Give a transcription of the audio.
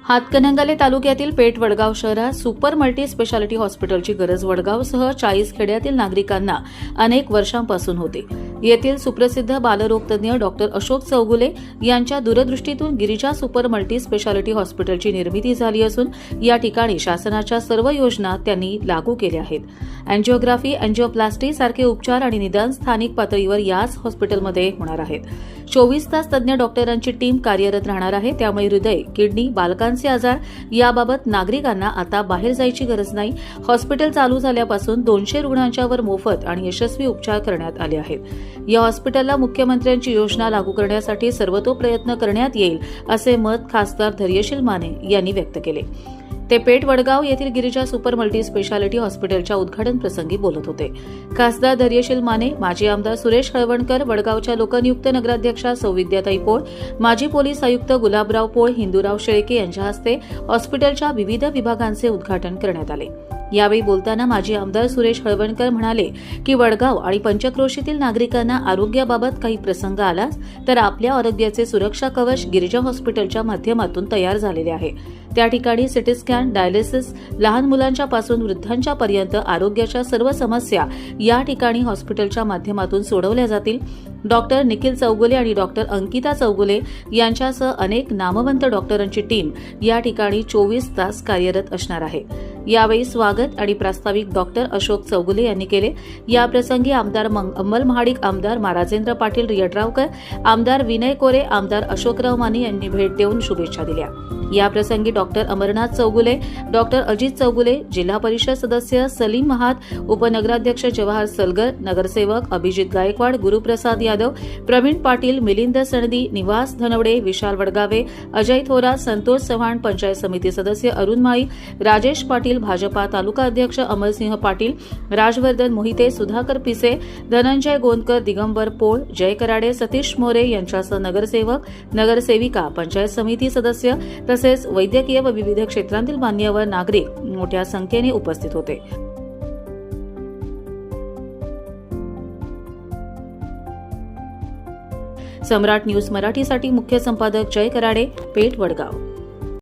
हातकणंगले तालुक्यातील पेठ वडगाव शहरात super multi speciality हॉस्पिटलची गरज वडगावसह 40 खेड्यातील नागरिकांना अनेक वर्षांपासून होती. येथील सुप्रसिद्ध बालरोगतज्ञ डॉक्टर अशोक चौगुले यांच्या दूरदृष्टीतून गिरिजा सुपर मल्टी स्पेशालिटी हॉस्पिटलची निर्मिती झाली असून या ठिकाणी शासनाच्या सर्व योजना त्यांनी लागू केल्या आहेत. अँजिओग्राफी, अँजिओप्लास्टी सारखे उपचार आणि निदान स्थानिक पातळीवर याच हॉस्पिटलमध्ये होणार आहेत. 24 तास तज्ञ डॉक्टरांची टीम कार्यरत राहणार आहे. त्यामुळे हृदय, किडनी, बालकांचे आजार याबाबत नागरिकांना आता बाहेर जायची गरज नाही. हॉस्पिटल चालू झाल्यापासून 200 रुग्णांच्यावर मोफत आणि यशस्वी उपचार करण्यात आले आहेत. या हॉस्पिटलला मुख्यमंत्र्यांची योजना लागू करण्यासाठी सर्वतोपरी प्रयत्न करण्यात येईल असे मत खासदार धैर्यशील माने यांनी व्यक्त केले. ते पेठ वडगाव येथील गिरिजा सुपर मल्टी स्पेशालिटी हॉस्पिटलच्या उद्घाटन प्रसंगी बोलत होते. खासदार धैर्यशील माने, माजी आमदार सुरेश हळवणकर, वडगावच्या लोकनियुक्त नगराध्यक्षा सौ विद्याताई पोळ, माजी पोलीस आयुक्त गुलाबराव पोळ, हिंदूराव शेळके यांच्या हस्ते हॉस्पिटलच्या विविध विभागांचे उद्घाटन करण्यात आले. यावेळी बोलताना माजी आमदार सुरेश हळवणकर म्हणाले की वडगाव आणि पंचक्रोशीतील नागरिकांना आरोग्याबाबत काही प्रसंग आलाच तर आपल्या आरोग्याचे सुरक्षा कवच गिरिजा हॉस्पिटलच्या माध्यमातून तयार झालेले आहे. त्या ठिकाणी सिटी स्कॅन, डायलिसिस, लहान मुलांच्या पासून वृद्धांच्या पर्यंत आरोग्याच्या सर्व समस्या या ठिकाणी हॉस्पिटलच्या माध्यमातून सोडवल्या जातील. डॉक्टर निखिल चौगुले आणि डॉक्टर अंकिता चौगुले यांच्यासह अनेक नामवंत डॉक्टरांची टीम या ठिकाणी 24 तास कार्यरत असणार आहे. यावेळी स्वागत आणि प्रास्ताविक डॉक्टर अशोक चौगुले यांनी केले. या प्रसंगी आमदार अंमल महाडिक, आमदार राजेंद्र पाटील यड्रावकर, आमदार विनय कोरे, आमदार अशोकराव माने यांनी भेट देऊन शुभेच्छा दिल्या. या प्रसंगी डॉक्टर अमरनाथ चौगुले, डॉक्टर अजित चौगुले, जिल्हा परिषद सदस्य सलीम महात, उपनगराध्यक्ष जवाहर सलगर, नगरसेवक अभिजित गायकवाड, गुरुप्रसाद यादव, प्रवीण पाटील, मिलिंद सनदी, निवास धनवडे, विशाल वडगावे, अजय थोरात, संतोष चव्हाण, पंचायत समिती सदस्य अरुण माळी, राजेश पाटील, भाजपा तालुका अध्यक्ष अमरसिंह पाटील, राजवर्धन मोहिते, सुधाकर पिसे, धनंजय गोंदकर, दिगंबर पोळ, जय कराडे, सतीश मोरे यांच्यासह नगरसेवक, नगरसेविका, पंचायत समिती सदस्य तसेच वैद्यकीय व विविध क्षेत्रांतील मान्यवर नागरिक मोठ्या संख्येने उपस्थित होते. सम्राट न्यूज मराठीसाठी मुख्य संपादक जय कराडे, पेठ वडगाव.